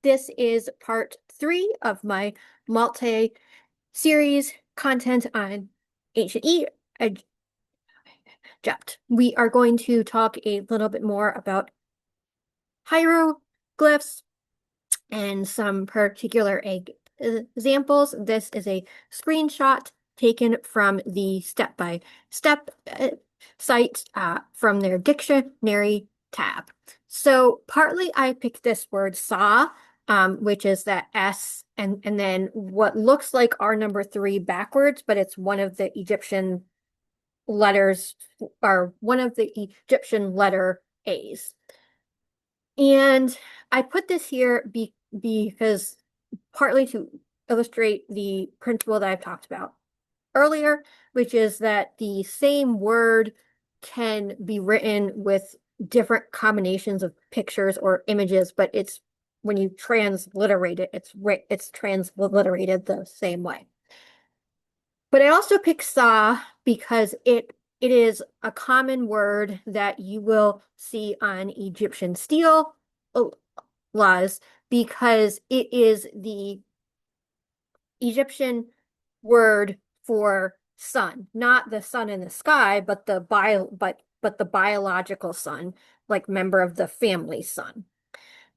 This is part 3 of my multi-series content on ancient Egypt. We are going to talk a little bit more about hieroglyphs and some particular examples. This is a screenshot taken from the step-by-step site from their dictionary tab. So partly I picked this word saw, which is that S and then what looks like our number 3 backwards, but it's one of the Egyptian letters or one of the Egyptian letter A's. And I put this here because partly to illustrate the principle that I've talked about earlier, which is that the same word can be written with different combinations of pictures or images, but it's when you transliterate it, it's transliterated the same way. But I also picked saw because it is a common word that you will see on Egyptian stele laws because it is the Egyptian word for sun, not the sun in the sky, but the biological sun, like member of the family sun.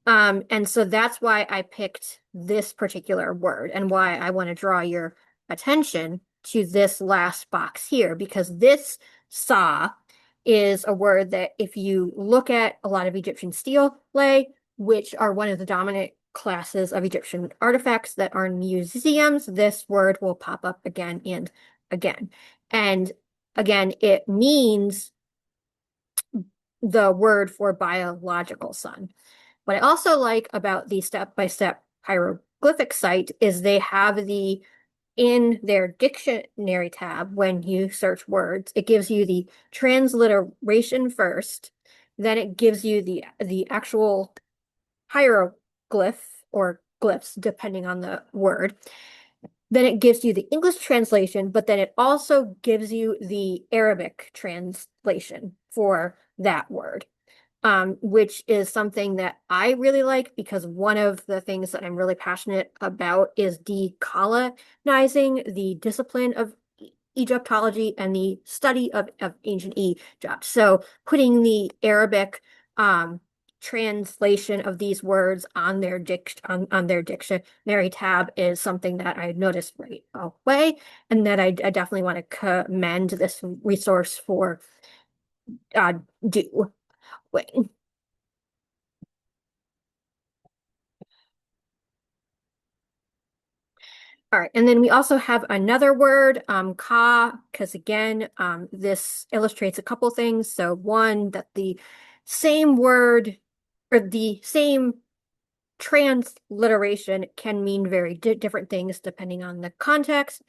And so that's why I picked this particular word and why I want to draw your attention to this last box here, because this saw is a word that if you look at a lot of Egyptian stele, which are one of the dominant classes of Egyptian artifacts that are in museums, this word will pop up again and again. And again, it means the word for biological sun. What I also like about the step-by-step hieroglyphic site is they have in their dictionary tab, when you search words, it gives you the transliteration first, then it gives you the actual hieroglyph or glyphs, depending on the word. Then it gives you the English translation, but then it also gives you the Arabic translation for that word. Which is something that I really like because one of the things that I'm really passionate about is decolonizing the discipline of Egyptology and the study of ancient Egypt. So putting the Arabic translation of these words on their dictionary tab is something that I noticed right away, and that I definitely want to commend this resource for doing. All right, and then we also have another word, ka, because again, this illustrates a couple things. So one, that the same word or the same transliteration can mean very different things depending on the context.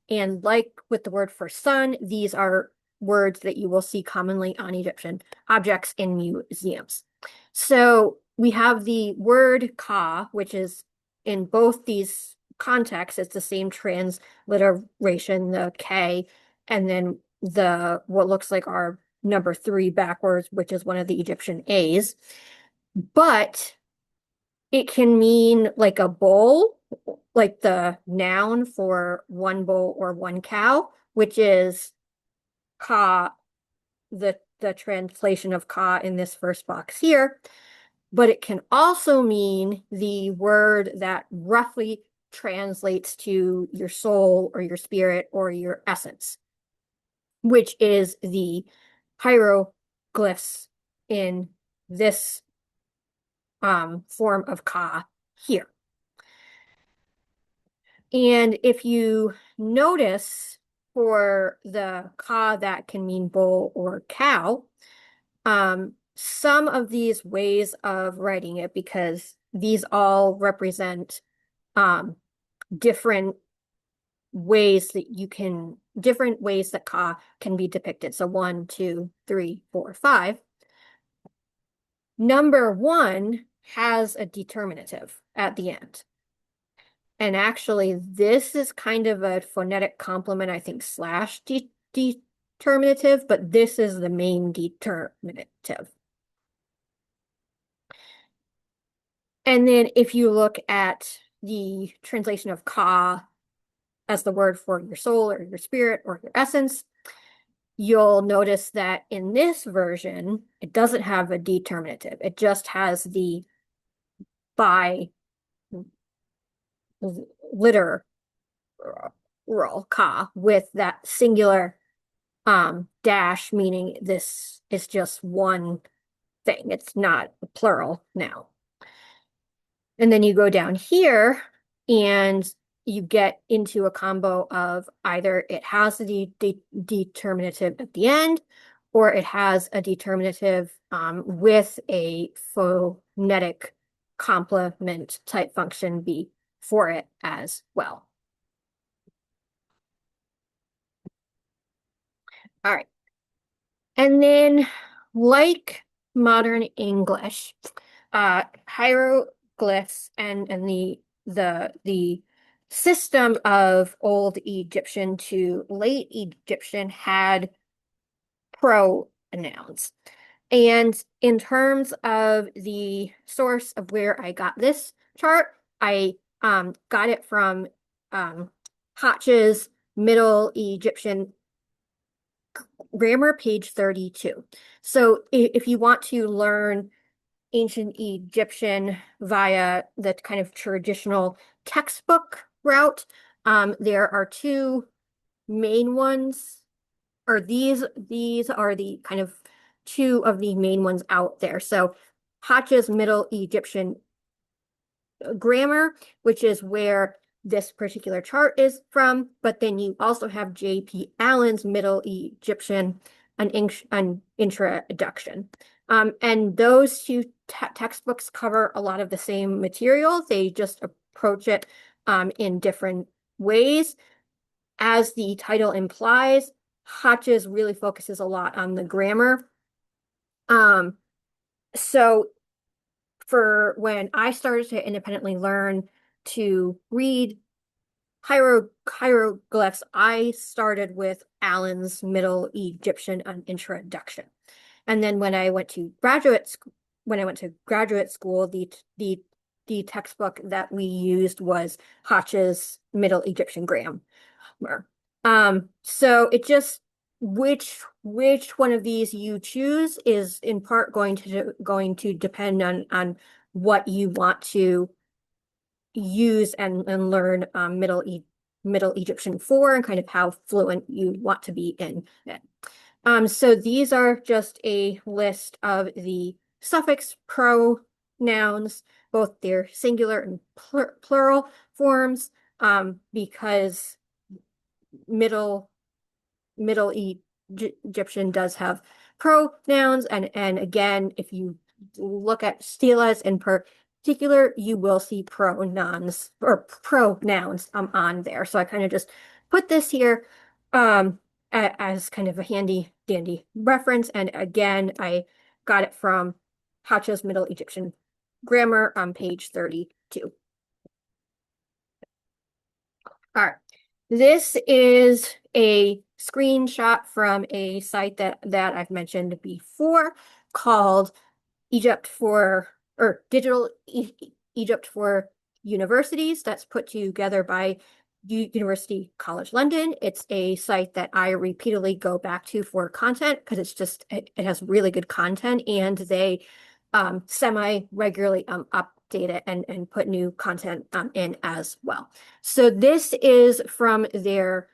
And like with the word for sun, these are words that you will see commonly on Egyptian objects in museums. So we have the word ka, which is in both these contexts, it's the same transliteration, the K, and then what looks like our number 3 backwards, which is one of the Egyptian A's. But it can mean like a bull, like the noun for one bull or one cow, which is ka, the translation of ka in this first box here. But it can also mean the word that roughly translates to your soul or your spirit or your essence, which is the hieroglyphs in this form of ka here. And if you notice for the ka that can mean bull or cow, some of these ways of writing it, because these all represent different ways that ka can be depicted. So 1, 2, 3, 4, 5. Number 1 has a determinative at the end. And actually, this is kind of a phonetic complement, I think, slash determinative, but this is the main determinative. And then if you look at the translation of ka as the word for your soul or your spirit or your essence, you'll notice that in this version, it doesn't have a determinative. It just has the bi literal ka with that singular dash, meaning this is just one thing. It's not a plural now. And then you go down here and you get into a combo of either it has the determinative at the end or it has a determinative with a phonetic complement type function before it as well. All right. And then like modern English, hieroglyphs and the system of Old Egyptian to late Egyptian had pronouns. And in terms of the source of where I got this chart, I got it from Hotch's Middle Egyptian Grammar, page 32. So if you want to learn ancient Egyptian via the kind of traditional textbook route, there are two main ones, or these are the kind of two of the main ones out there. So Hotch's Middle Egyptian Grammar, which is where this particular chart is from, but then you also have J.P. Allen's Middle Egyptian, an introduction. And those two textbooks cover a lot of the same material. They just approach it in different ways. As the title implies, Hotch's really focuses a lot on the grammar. So for when I started to independently learn to read hieroglyphs, I started with Allen's Middle Egyptian, an introduction. And then when I went to graduate school, the textbook that we used was Hotch's Middle Egyptian Grammar. So it just which one of these you choose is in part going to depend on what you want to use and learn Middle Egyptian for, and kind of how fluent you want to be in it. So these are just a list of the suffix pronouns, both their singular and plural forms, because Middle Egyptian does have pronouns, and again, if you look at stelas in particular, you will see pronouns on there. So I kind of just put this here as kind of a handy dandy reference. And again, I got it from Hotch's Middle Egyptian Grammar on page 32. All right. This is a screenshot from a site that I've mentioned before called Digital Egypt for Universities. That's put together by University College London. It's a site that I repeatedly go back to for content because it has really good content, and they semi-regularly update it and put new content in as well. So this is from their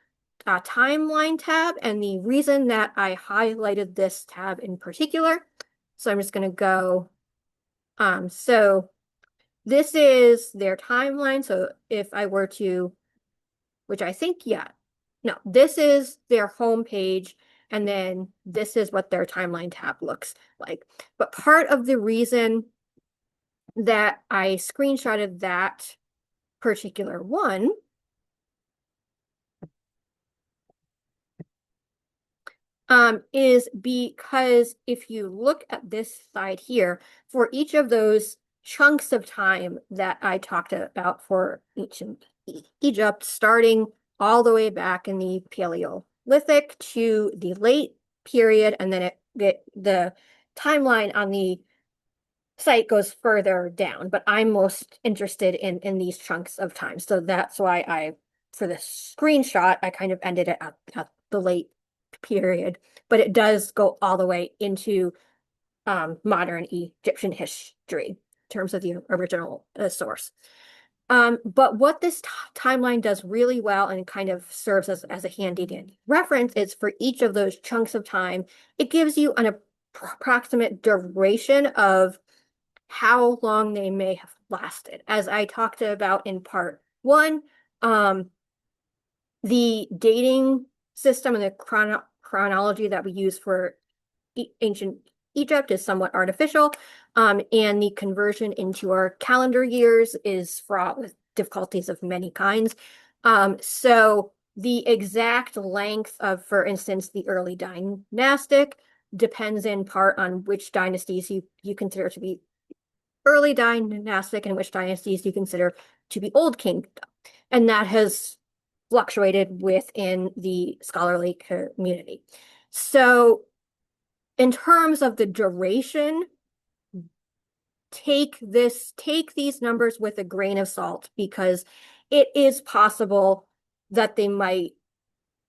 timeline tab, and the reason that I highlighted this tab in particular, so I'm just going to go, so this is their timeline. So if I were to, which I think, yeah, no, this is their home page, and then this is what their timeline tab looks like. But part of the reason that I screenshotted that particular one is because if you look at this side here, for each of those chunks of time that I talked about for ancient Egypt, starting all the way back in the Paleolithic to the late period, and then the timeline on the site goes further down, but I'm most interested in these chunks of time. So that's why for the screenshot, I kind of ended it at the late period, but it does go all the way into modern Egyptian history in terms of the original source. But what this timeline does really well and kind of serves as a handy dandy reference is for each of those chunks of time, it gives you an approximate duration of how long they may have lasted. As I talked about in part one, the dating system and the chronology that we use for ancient Egypt is somewhat artificial, and the conversion into our calendar years is fraught with difficulties of many kinds. So the exact length of, for instance, the early dynastic depends in part on which dynasties you consider to be early dynastic and which dynasties you consider to be old kingdom. And that has fluctuated within the scholarly community. So in terms of the duration, take these numbers with a grain of salt because it is possible that they might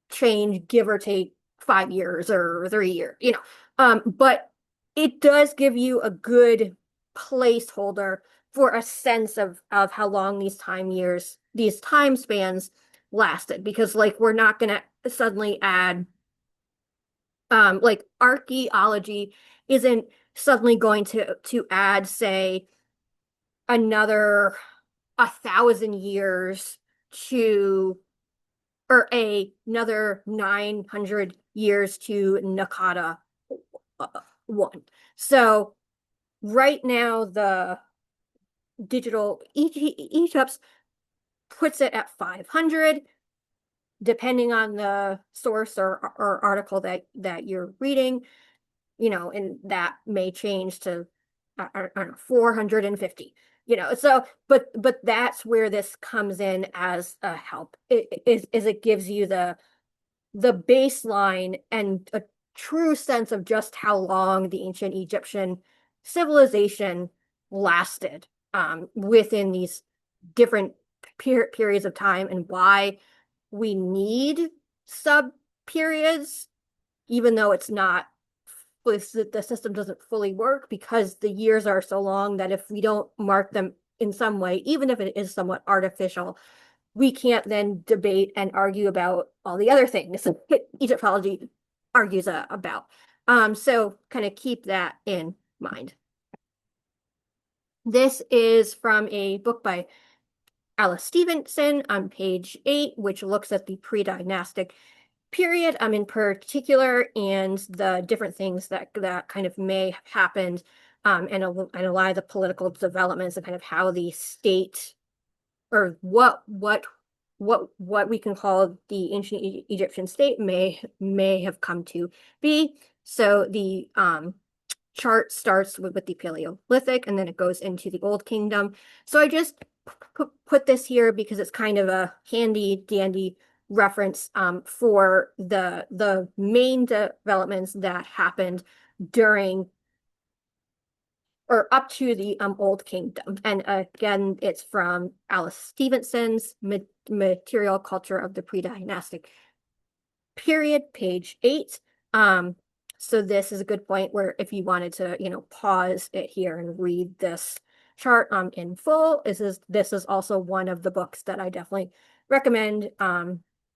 change, give or take 5 years or 3 years, but it does give you a good placeholder for a sense of how long these time spans lasted, because like we're not going to suddenly add like archaeology isn't suddenly going to add, say, another 1,000 years to, or another 900 years to Nakata one. So right now the digital Egypt's puts it at 500. Depending on the source or article that you're reading, and that may change to, I don't know, 450, so, but that's where this comes in as a help, is it gives you the baseline and a true sense of just how long the ancient Egyptian civilization lasted within these different periods of time, and why we need sub periods, even though it's not, the system doesn't fully work, because the years are so long that if we don't mark them in some way, even if it is somewhat artificial, we can't then debate and argue about all the other things Egyptology argues about. So kind of keep that in mind. This is from a book by Alice Stevenson on page 8, which looks at the pre-dynastic period in particular, and the different things that kind of may have happened, and a lot of the political developments and kind of how the state, or what we can call the ancient Egyptian state may have come to be. So the chart starts with the Paleolithic, and then it goes into the Old Kingdom. So I just put this here because it's kind of a handy dandy reference for the main developments that happened during or up to the Old Kingdom. And again, it's from Alice Stevenson's Material Culture of the Pre-Dynastic Period, page 8. So this is a good point where if you wanted to, pause it here and read this chart in full, this is also one of the books that I definitely recommend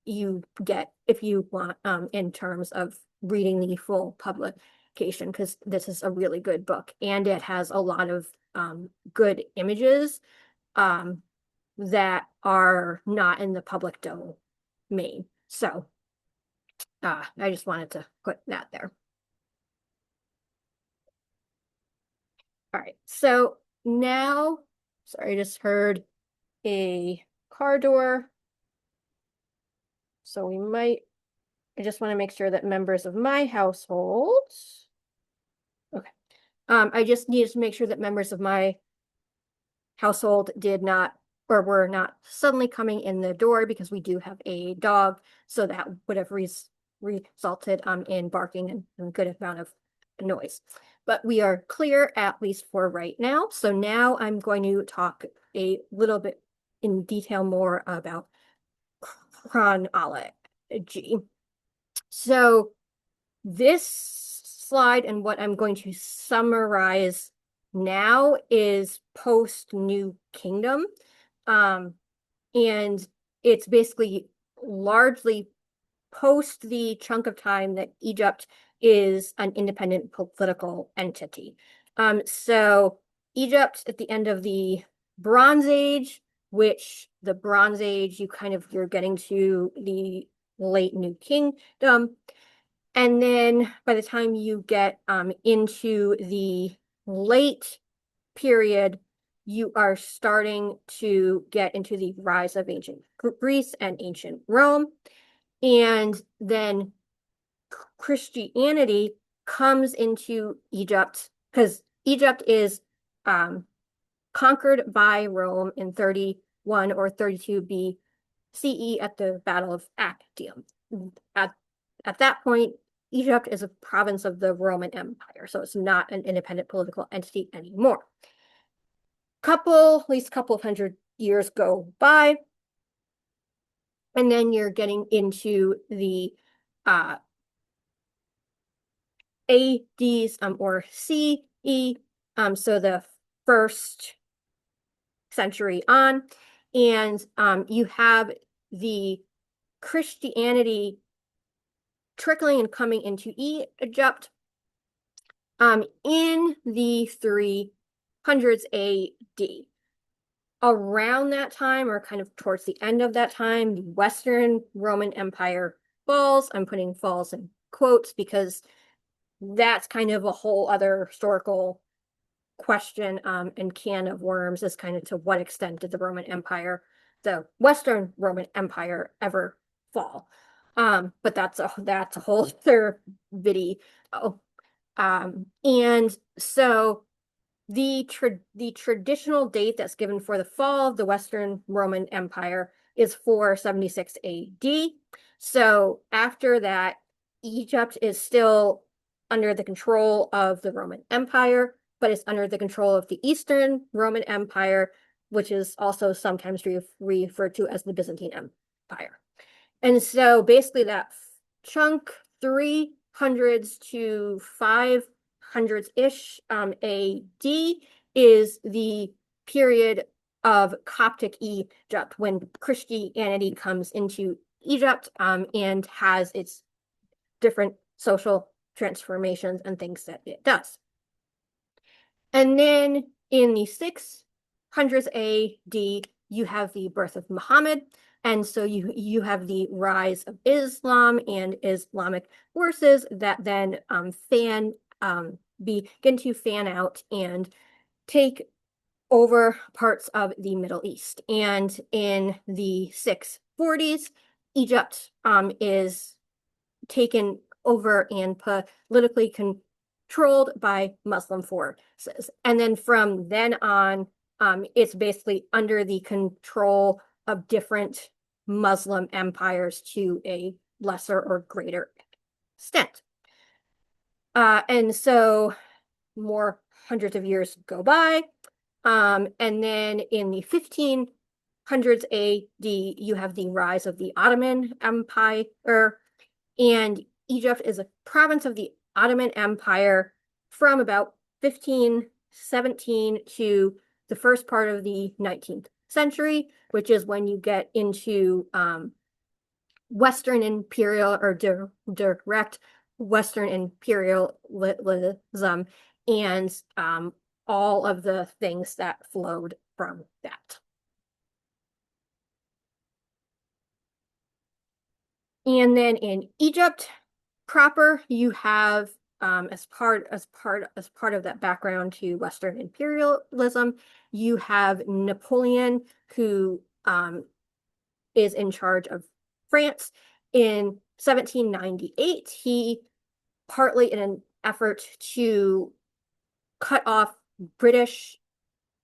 you get if you want, in terms of reading the full publication, because this is a really good book, and it has a lot of good images that are not in the public domain. So I just wanted to put that there. All right, so now, sorry, I just heard a car door. So I just want to make sure that members of my household, okay. I just needed to make sure that members of my household did not, or were not suddenly coming in the door, because we do have a dog, so that would have resulted in barking and a good amount of noise. but we are clear at least for right now. So now I'm going to talk a little bit in detail more about chronology. So this slide and what I'm going to summarize now is post New Kingdom. And it's basically largely post the chunk of time that Egypt is an independent political entity. So Egypt at the end of the Bronze Age, which the Bronze Age, you're getting to the late New Kingdom. And then by the time you get into the late period, you are starting to get into the rise of ancient Greece and ancient Rome. And then Christianity comes into Egypt because Egypt is conquered by Rome in 31 or 32 BCE at the Battle of Actium. At that point, Egypt is a province of the Roman Empire, so it's not an independent political entity anymore. At least a couple of hundred years go by, and then you're getting into the ADs or CE, so the first century on, and you have the Christianity trickling and coming into Egypt in the 300s AD. Around that time, or kind of towards the end of that time, the Western Roman Empire falls. I'm putting falls in quotes because that's kind of a whole other historical question and can of worms, is kind of to what extent did the Western Roman Empire ever fall? But that's a whole other video. And so the traditional date that's given for the fall of the Western Roman Empire is 476 AD. So after that, Egypt is still under the control of the Roman Empire, but it's under the control of the Eastern Roman Empire, which is also sometimes referred to as the Byzantine Empire. And so basically that chunk, 300s to 500s-ish AD, is the period of Coptic Egypt, when Christianity comes into Egypt and has its different social transformations and things that it does. And then in the 600s AD, you have the birth of Muhammad. And so you have the rise of Islam and Islamic forces that then begin to fan out and take over parts of the Middle East. And in the 640s, Egypt is taken over and politically controlled by Muslim forces. And then from then on, it's basically under the control of different Muslim empires to a lesser or greater extent. And so more hundreds of years go by. And then in the 1500s AD, you have the rise of the Ottoman Empire, and Egypt is a province of the Ottoman Empire from about 1517 to the first part of the 19th century, which is when you get into Western imperial or direct Western imperialism and all of the things that flowed from that. And then in Egypt proper, you have as part of that background to Western imperialism, you have Napoleon, who is in charge of France. In 1798, he, partly in an effort to cut off British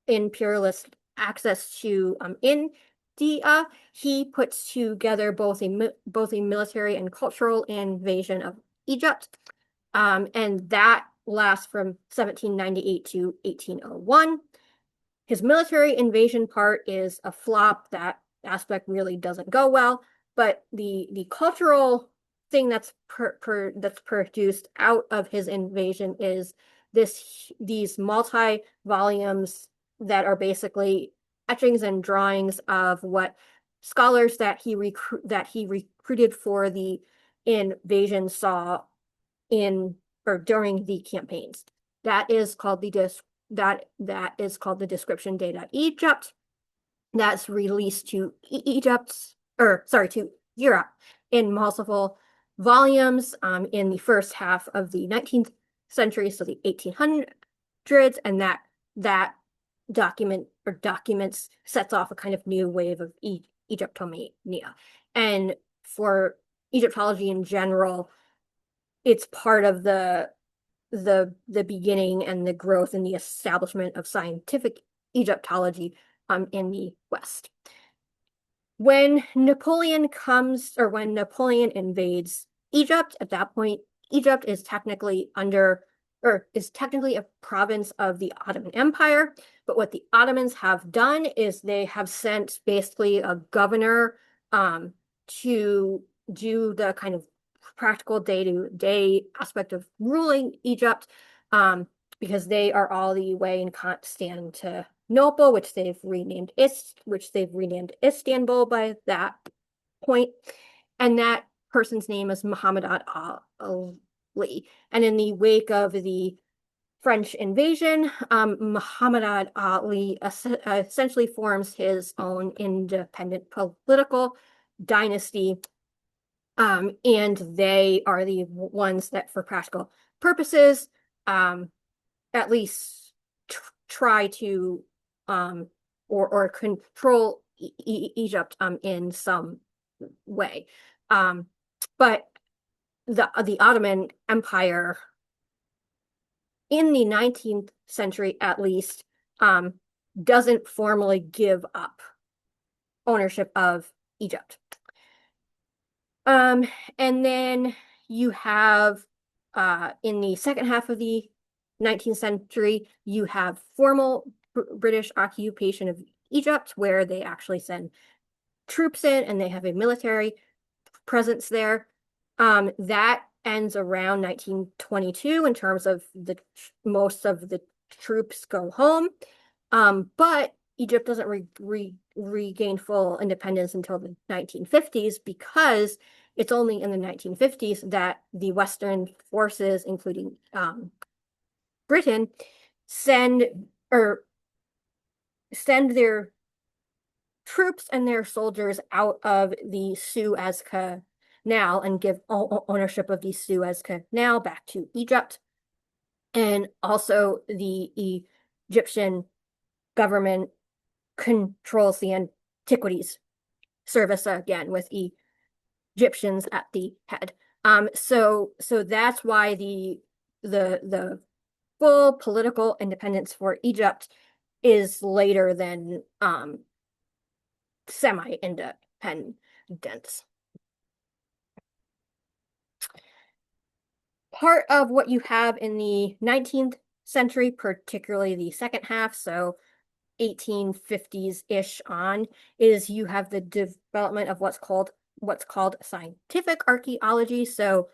imperialist access to India, he puts together both a military and cultural invasion of Egypt. And that lasts from 1798 to 1801. His military invasion part is a flop. That aspect really doesn't go well, but the cultural thing that's produced out of his invasion is these multi-volumes that are basically etchings and drawings of what scholars that he recruited for the invasion saw in or during the campaigns. That is called the description data Egypt. That's released to to Europe in multiple volumes in the first half of the 19th century, so the 1800s, and that documents sets off a kind of new wave of Egyptomania. And for Egyptology in general, it's part of the beginning and the growth and the establishment of scientific Egyptology in the West. When Napoleon invades Egypt, at that point, Egypt is technically a province of the Ottoman Empire. But what the Ottomans have done is they have sent basically a governor to do the kind of practical day-to-day aspect of ruling Egypt, because they are all the way in Constantinople, which they've renamed Istanbul by that point. And that person's name is Muhammad Ali. And in the wake of the French invasion, Muhammad Ali essentially forms his own independent political dynasty. And they are the ones that, for practical purposes, at least try to or control Egypt in some way. But the Ottoman Empire in the 19th century, at least, doesn't formally give up ownership of Egypt. And then you have, in the second half of the 19th century, you have formal British occupation of Egypt, where they actually send troops in and they have a military presence there. That ends around 1922 in terms of most of the troops go home. But Egypt doesn't regain full independence until the 1950s, because it's only in the 1950s that the Western forces, including Britain, send their troops and their soldiers out of the Suez Canal and give ownership of the Suez Canal back to Egypt. And also the Egyptian government controls the antiquities service again, with Egyptians at the head. So that's why the full political independence for Egypt is later than semi-independence. Part of what you have in the 19th century, particularly the second half, so 1850s-ish on, is you have the development of what's called scientific archaeology. So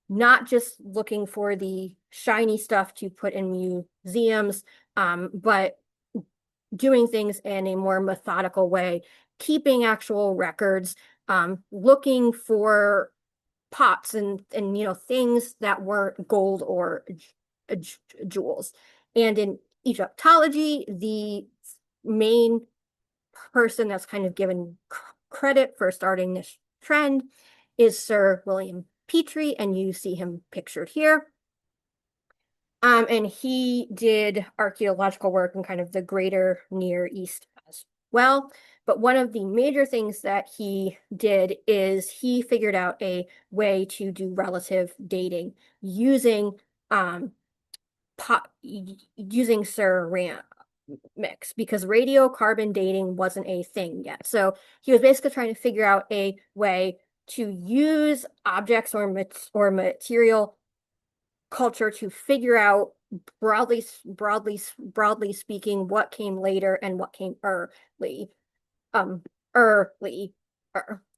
not just looking for the shiny stuff to put in museums, but doing things in a more methodical way, keeping actual records, looking for pots and things that weren't gold or jewels. And in Egyptology, the main person that's kind of given credit for starting this trend is Sir William Petrie, and you see him pictured here. And he did archaeological work in kind of the greater Near East as well. But one of the major things that he did is he figured out a way to do relative dating using ceramics, because radiocarbon dating wasn't a thing yet. So he was basically trying to figure out a way to use objects or material culture to figure out broadly speaking what came later and what came early. Um, early.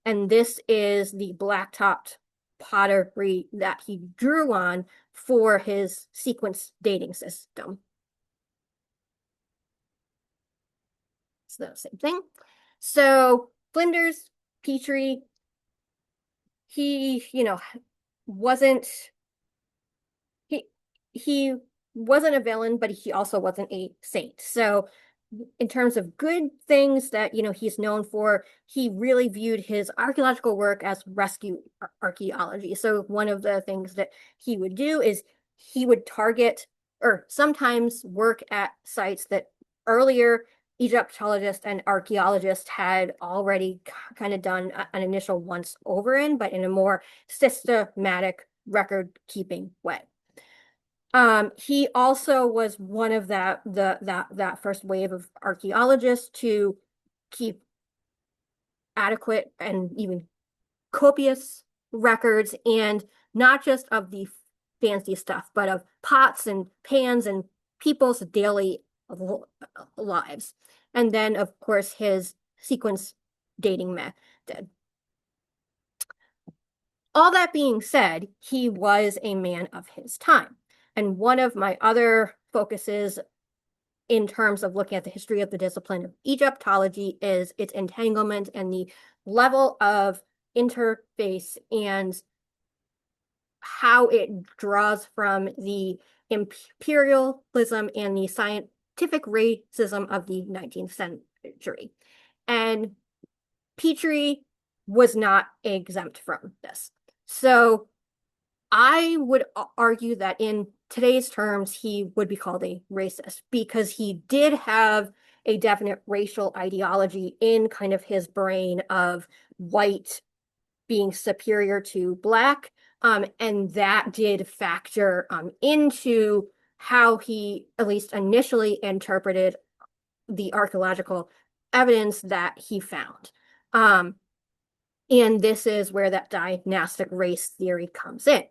And this is the black-topped pottery that he drew on for his sequence dating system. It's the same thing. So Flinders Petrie, he, wasn't he he wasn't a villain, but he also wasn't a saint. So in terms of good things that, he's known for, he really viewed his archaeological work as rescue archaeology. So one of the things that he would do is he would target or sometimes work at sites that earlier Egyptologists and archaeologists had already kind of done an initial once over in, but in a more systematic record keeping way. He also was one of that first wave of archaeologists to keep adequate and even copious records, and not just of the fancy stuff, but of pots and pans and people's daily lives. And then, of course, his sequence dating method. All that being said, he was a man of his time. And one of my other focuses in terms of looking at the history of the discipline of Egyptology is its entanglement and the level of interface and how it draws from the imperialism and the scientific racism of the 19th century. And Petrie was not exempt from this. So I would argue that in today's terms, he would be called a racist because he did have a definite racial ideology in kind of his brain of white being superior to black. And that did factor into how he, at least initially, interpreted the archaeological evidence that he found. And this is where that dynastic race theory comes in.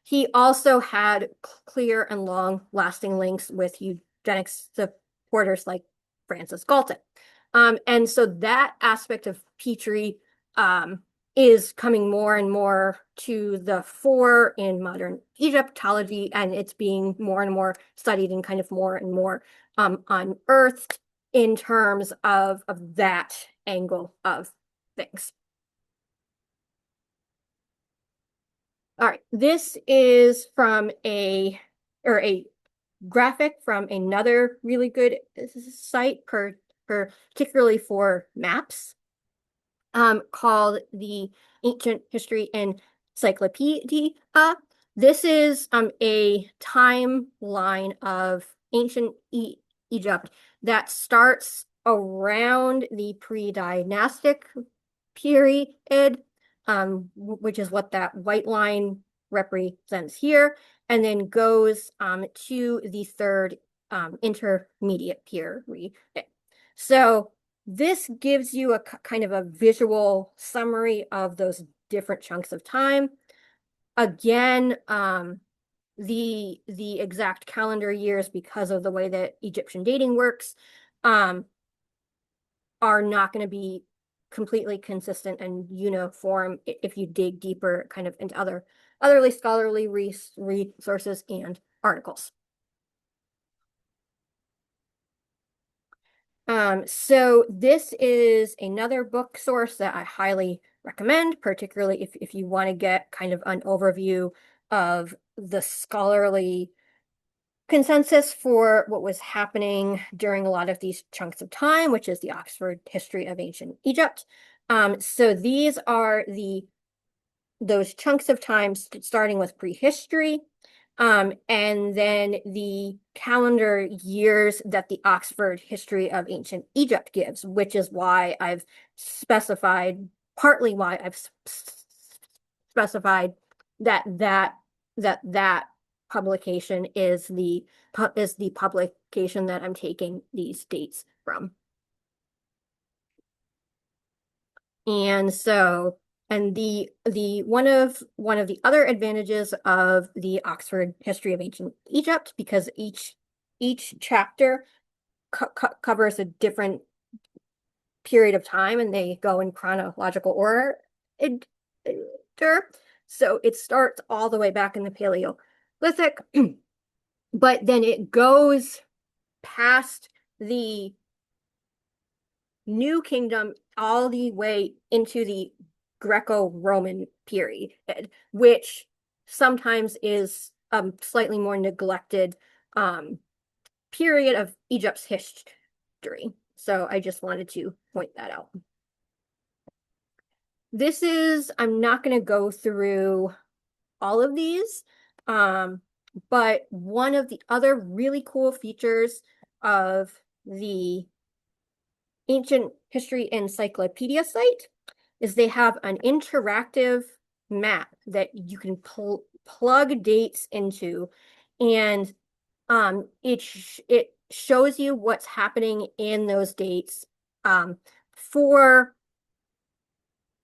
He also had clear and long-lasting links with eugenics supporters like Francis Galton. And so that aspect of Petrie is coming more and more to the fore in modern Egyptology, and it's being more and more studied and kind of more and more unearthed in terms of that angle of things. All right, this is from a graphic from another really good site, particularly for maps, called the Ancient History Encyclopedia. This is a timeline of ancient Egypt that starts around the pre-dynastic period, which is what that white line represents here, and then goes to the third intermediate period. So this gives you a kind of a visual summary of those different chunks of time. Again, the exact calendar years, because of the way that Egyptian dating works, are not going to be completely consistent and uniform if you dig deeper kind of into otherly scholarly resources and articles. So this is another book source that I highly recommend, particularly if you want to get kind of an overview of the scholarly consensus for what was happening during a lot of these chunks of time, which is the Oxford History of Ancient Egypt. So these are those chunks of time starting with prehistory, and then the calendar years that the Oxford History of Ancient Egypt gives, which is why I've specified, partly why I've specified that publication is the publication that I'm taking these dates from. And so And the one of the other advantages of the Oxford History of Ancient Egypt, because each chapter covers a different period of time and they go in chronological order. So it starts all the way back in the Paleolithic, but then it goes past the New Kingdom all the way into the Greco-Roman period, which sometimes is a slightly more neglected period of Egypt's history. So I just wanted to point that out. I'm not going to go through all of these, but one of the other really cool features of the Ancient History Encyclopedia site is they have an interactive map that you can plug dates into, and it shows you what's happening in those dates for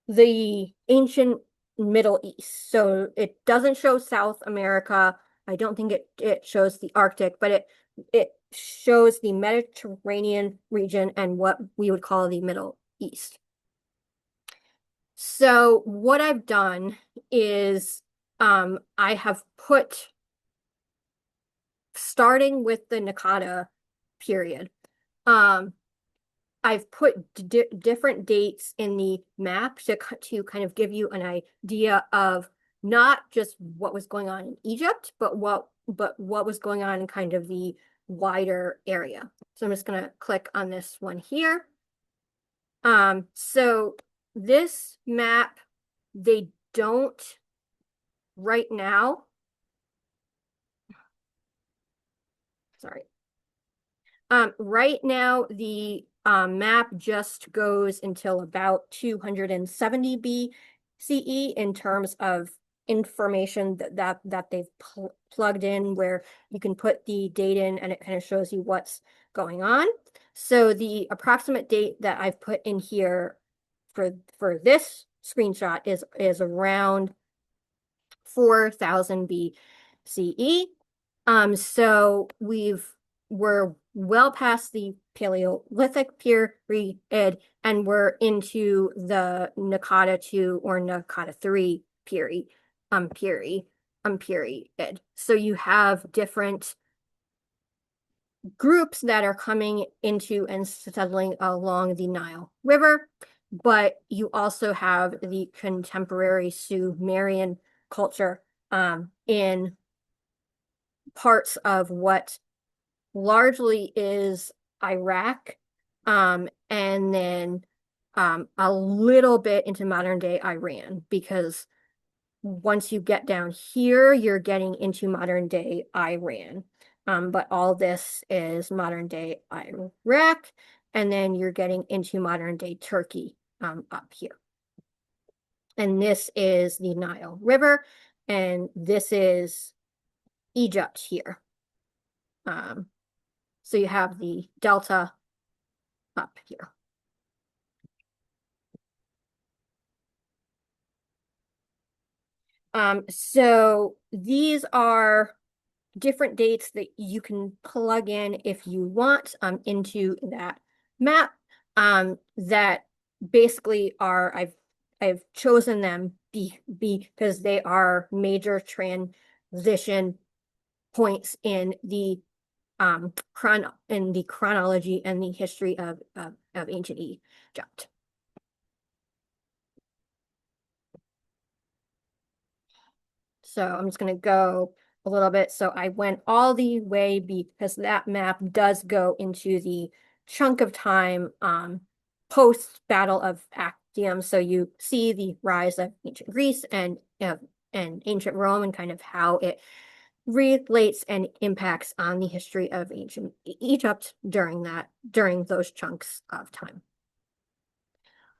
the ancient Middle East. So it doesn't show South America. I don't think it shows the Arctic, but it shows the Mediterranean region and what we would call the Middle East. So what I've done is I have put, starting with the Naqada period, I've put different dates in the map to kind of give you an idea of not just what was going on in Egypt, but what was going on in kind of the wider area. So I'm just going to click on this one here. So this map, they don't right now. Sorry. Right now, the map just goes until about 270 BCE in terms of information that they've plugged in, where you can put the date in and it kind of shows you what's going on. So the approximate date that I've put in here for this screenshot is around 4000 BCE. So we're well past the Paleolithic period, and we're into the Naqada 2 or Naqada 3 period. So you have different groups that are coming into and settling along the Nile River, but you also have the contemporary Sumerian culture in parts of what largely is Iraq, and then a little bit into modern day Iran, because once you get down here, you're getting into modern day Iran. But all this is modern day Iraq, and then you're getting into modern day Turkey up here. And this is the Nile River, and this is Egypt here. So you have the delta up here. So these are different dates that you can plug in if you want into that map, that basically are, I've chosen them because they are major transition points in the chronology and the history of ancient Egypt. So I'm just going to go a little bit. So I went all the way because that map does go into the chunk of time post Battle of Actium. So you see the rise of ancient Greece and ancient Rome, and kind of how it relates and impacts on the history of ancient Egypt during those chunks of time.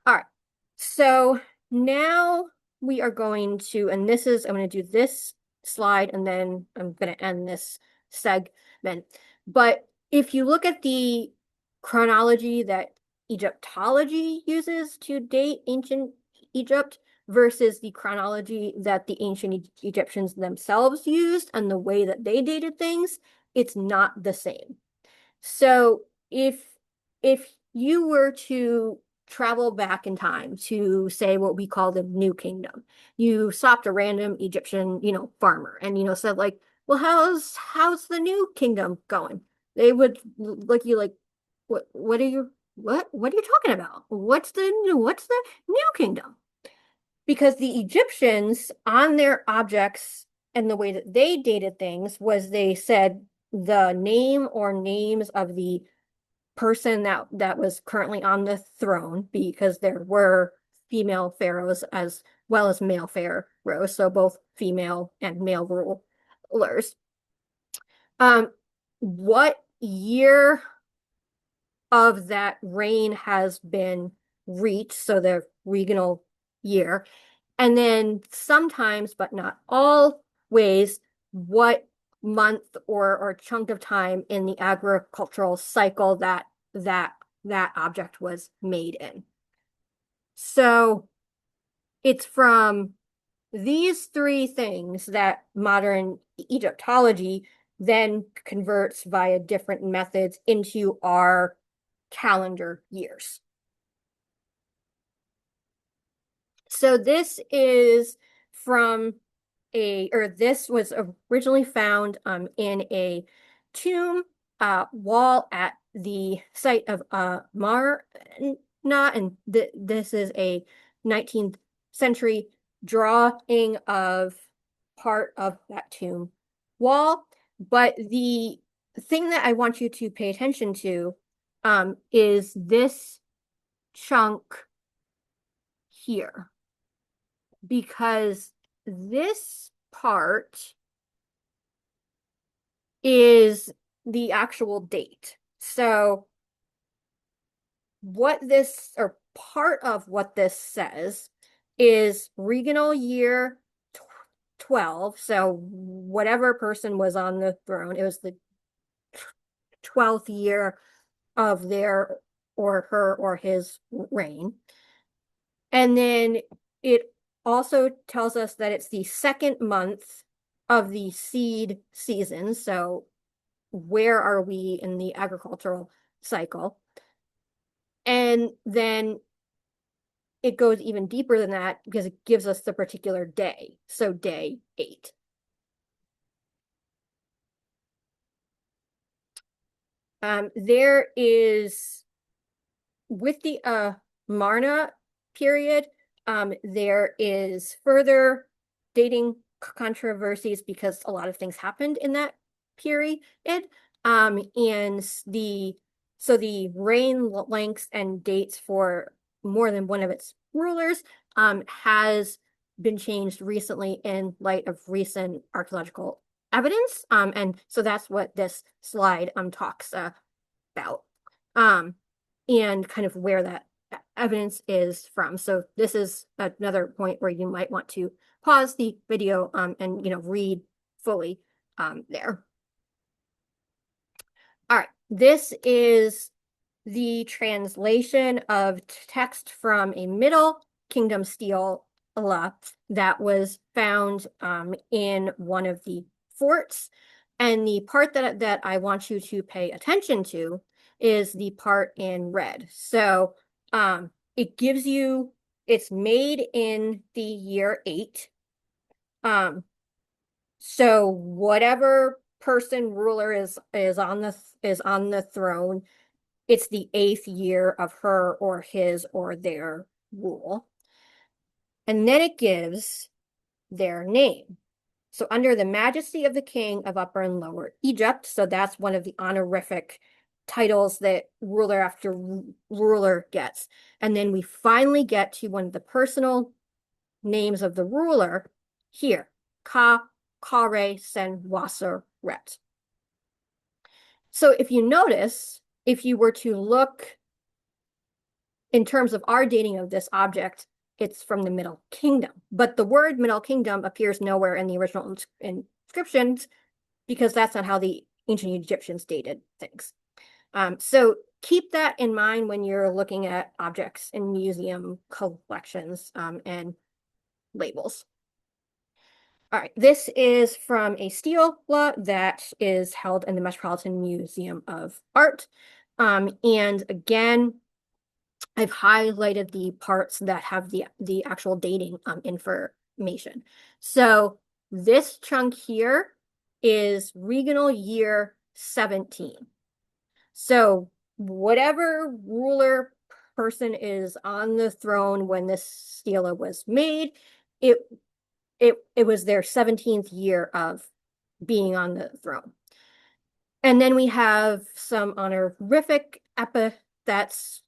All right, so now we are going to, and this is, I'm going to do this slide and then I'm going to end this segment. But if you look at the chronology that Egyptology uses to date ancient Egypt, versus the chronology that the ancient Egyptians themselves used and the way that they dated things, it's not the same. So if you were to travel back in time to say what we call the New Kingdom, you stopped a random Egyptian, farmer and said like, well, how's the New Kingdom going? They would look at you like, what are you what are you talking about? What's the New Kingdom? Because the Egyptians on their objects and the way that they dated things was they said the name or names of the person that was currently on the throne, because there were female pharaohs as well as male pharaohs, so both female and male rulers. What year of that reign has been reached, so the regnal year, and then sometimes, but not always, what month or chunk of time in the agricultural cycle that object was made in. So it's from these three things that modern Egyptology then converts via different methods into our calendar years. So this is from this was originally found in a tomb wall at the site of Marna, and this is a 19th century drawing of part of that tomb wall. But the thing that I want you to pay attention to is this chunk here, because this part is the actual date. So what this, or part of what this says, is regnal year 12. So whatever person was on the throne, it was the 12th year of their or her or his reign. And then it also tells us that it's the second month of the seed season. So where are we in the agricultural cycle? And then it goes even deeper than that because it gives us the particular day. So day 8. There is, with the Marna period, there is further dating controversies because a lot of things happened in that period. And the reign lengths and dates for more than one of its rulers has been changed recently in light of recent archaeological evidence. And so that's what this slide talks about. And kind of where that evidence is from. So this is another point where you might want to pause the video and read fully there. All right, this is the translation of text from a Middle Kingdom stele that was found in one of the forts. And the part that I want you to pay attention to is the part in red. So it gives you, it's made in the year 8. So whatever person ruler is on the throne, it's the 8th year of her or his or their rule. And then it gives their name. So under the majesty of the king of Upper and Lower Egypt, so that's one of the honorific titles that ruler after ruler gets. And then we finally get to one of the personal names of the ruler here, Ka Kare Sen Waseret. So if you notice, if you were to look in terms of our dating of this object, it's from the Middle Kingdom. But the word Middle Kingdom appears nowhere in the original inscriptions because that's not how the ancient Egyptians dated things. So keep that in mind when you're looking at objects in museum collections and labels. All right, this is from a stela that is held in the Metropolitan Museum of Art. And again, I've highlighted the parts that have the actual dating information. So this chunk here is regnal year 17. So whatever ruler person is on the throne when this stela was made, it was their 17th year of being on the throne. And then we have some honorific epithets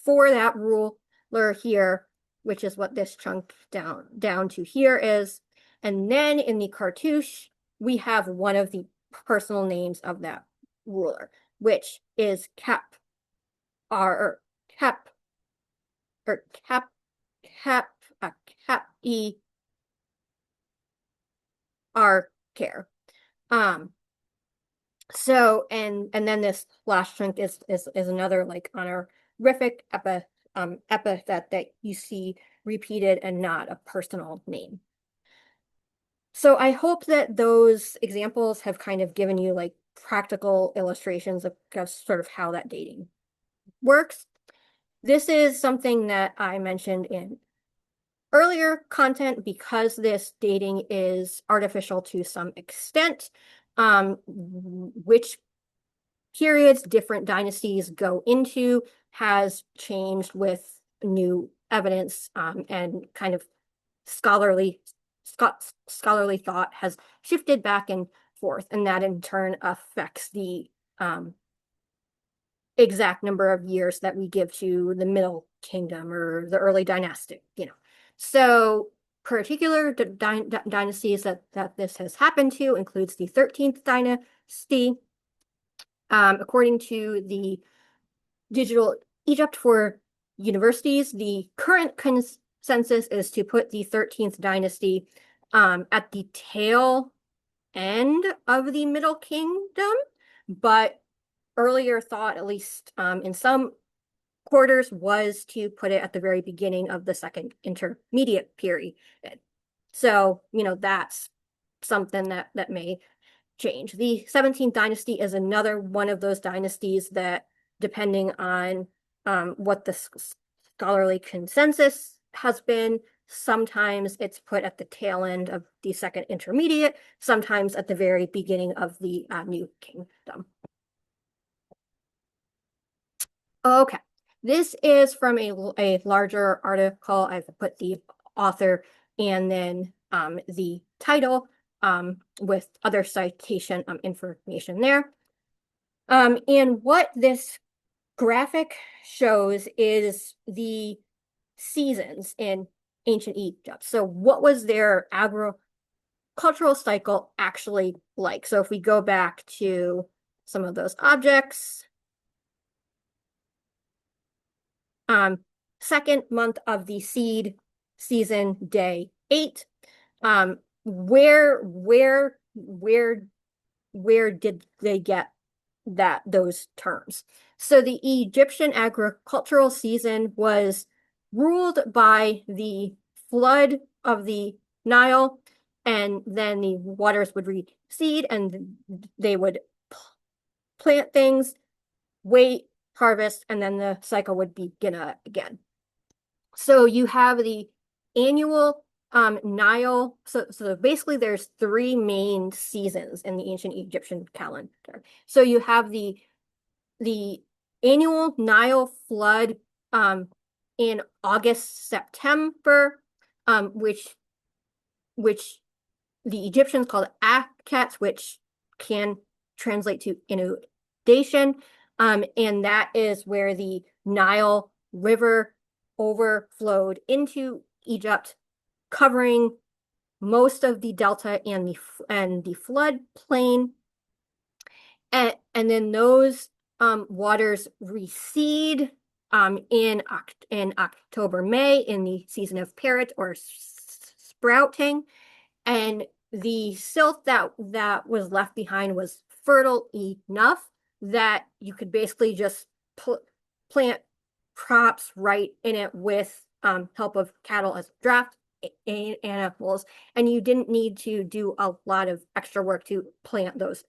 for that ruler here, which is what this chunk down to here is. And then in the cartouche, we have one of the personal names of that ruler, which is Cap, or Cap, or Cap, Cap, Cap E R care. So and then this last chunk is another like honorific epithet that you see repeated and not a personal name. So I hope that those examples have kind of given you like practical illustrations of sort of how that dating works. This is something that I mentioned in earlier content because this dating is artificial to some extent. Which periods different dynasties go into has changed with new evidence, and kind of scholarly thought has shifted back and forth, and that in turn affects the exact number of years that we give to the Middle Kingdom or the early dynastic, So particular dynasties that this has happened to includes the 13th dynasty. According to the Digital Egypt for Universities, the current consensus is to put the 13th dynasty at the tail end of the Middle Kingdom, but earlier thought, at least in some quarters, was to put it at the very beginning of the second intermediate period. So, that's something that may change. The 17th dynasty is another one of those dynasties that, depending on what the scholarly consensus has been, sometimes it's put at the tail end of the second intermediate, sometimes at the very beginning of the new kingdom. Okay, this is from a larger article. I've put the author and then the title with other citation information there. And what this graphic shows is the seasons in ancient Egypt. So what was their agricultural cycle actually like? So if we go back to some of those objects, second month of the seed season, day 8. Where did they get those terms? So the Egyptian agricultural season was ruled by the flood of the Nile, and then the waters would recede and they would plant things, wait, harvest, and then the cycle would begin again. So you have the annual Nile. So basically there's 3 main seasons in the ancient Egyptian calendar. So you have the annual Nile flood in August, September, which the Egyptians called Akats, which can translate to inundation. And that is where the Nile River overflowed into Egypt, covering most of the delta and the flood plain. And then those waters recede in October, May, in the season of parrot or sprouting. And the silt that was left behind was fertile enough that you could basically just plant crops right in it with help of cattle as draft animals, and you didn't need to do a lot of extra work to plant those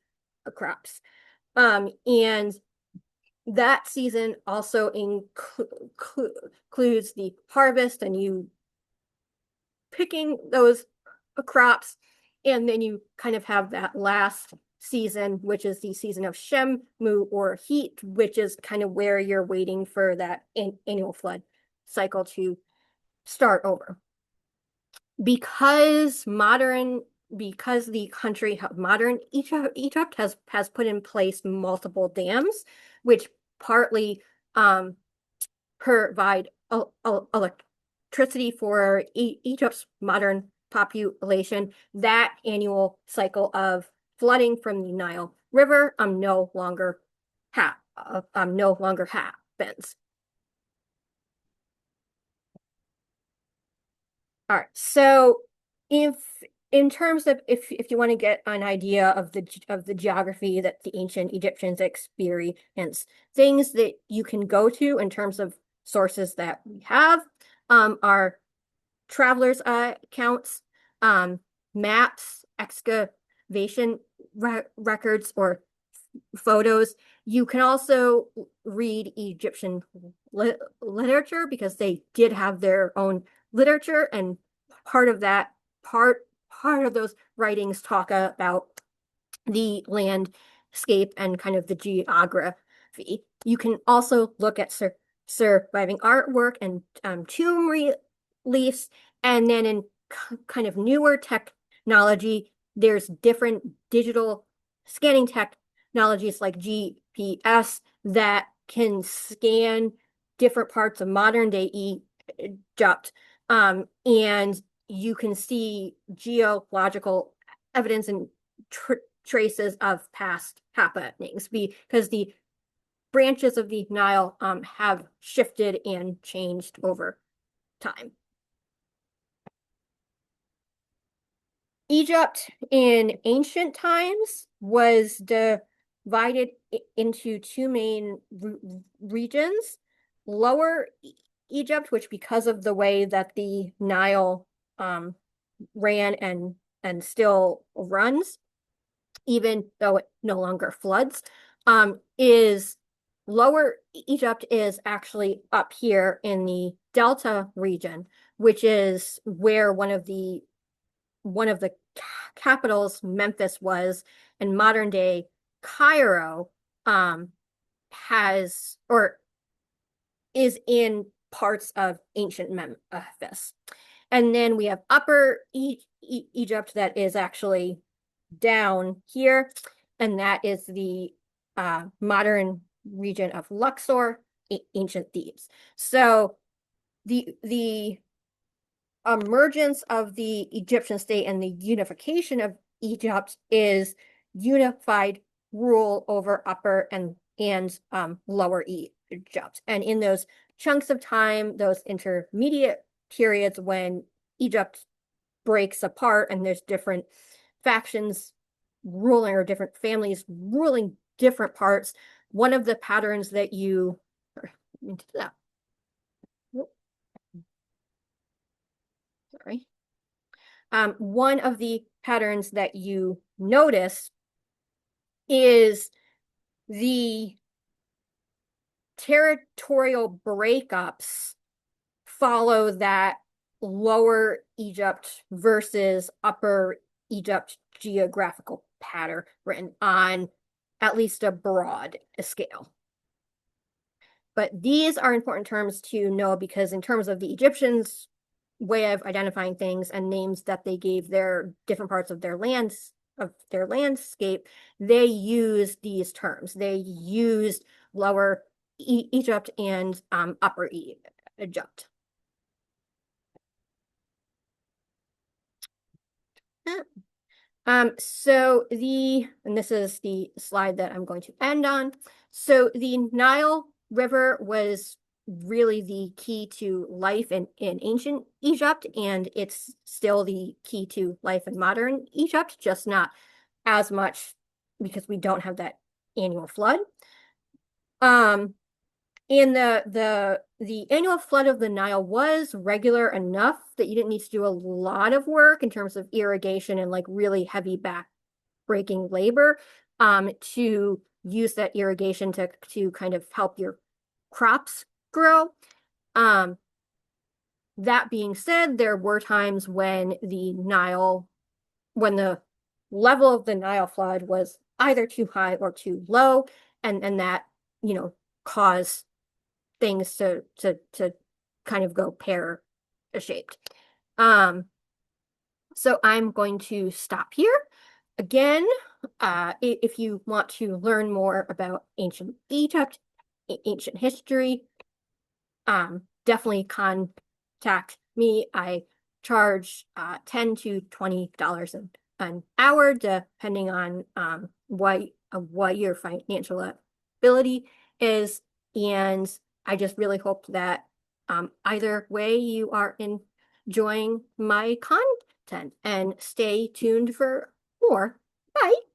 crops. And that season also includes the harvest and you picking those crops, and then you kind of have that last season, which is the season of Shemu or heat, which is kind of where you're waiting for that annual flood cycle to start over. Because the country modern Egypt has put in place multiple dams, which partly provide electricity for Egypt's modern population. That annual cycle of flooding from the Nile River no longer happens. All right, so if in terms of if you want to get an idea of the geography that the ancient Egyptians experienced, things that you can go to in terms of sources that we have are travelers' accounts, maps, excavation records, or photos. You can also read Egyptian literature because they did have their own literature, and part of that part of those writings talk about the landscape and kind of the geography. You can also look at surviving artwork and tomb reliefs, and then in kind of newer technology, there's different digital scanning technologies like GPS that can scan different parts of modern day Egypt, and you can see geological evidence and traces of past happenings because the branches of the Nile have shifted and changed over time. Egypt in ancient times was divided into two main regions. Lower Egypt, which because of the way that the Nile ran and still runs, even though it no longer floods, is Lower Egypt is actually up here in the Delta region, which is where one of the capitals, Memphis, was, and modern day Cairo has or is in parts of ancient Memphis. And then we have Upper Egypt that is actually down here, and that is the modern region of Luxor, ancient Thebes. So the emergence of the Egyptian state and the unification of Egypt is unified rule over Upper and Lower Egypt. And in those chunks of time, those intermediate periods when Egypt breaks apart and there's different factions ruling or different families ruling different parts, one of the patterns that you sorry. One of the patterns that you notice is the territorial breakups follow that Lower Egypt versus Upper Egypt geographical pattern on at least a broad scale. But these are important terms to know because in terms of the Egyptians' way of identifying things and names that they gave their different parts of their landscape, they used these terms. They used Lower Egypt and Upper Egypt. And this is the slide that I'm going to end on. So the Nile River was really the key to life in ancient Egypt, and it's still the key to life in modern Egypt, just not as much because we don't have that annual flood. And the annual flood of the Nile was regular enough that you didn't need to do a lot of work in terms of irrigation and like really heavy back-breaking labor to use that irrigation to kind of help your crops grow. That being said, there were times when when the level of the Nile flood was either too high or too low, and that, caused things to kind of go pear-shaped. So I'm going to stop here. Again, if you want to learn more about ancient Egypt, ancient history, definitely contact me. I charge $10 to $20 an hour, depending on what your financial ability is. And I just really hope that either way you are enjoying my content, and stay tuned for more. Bye.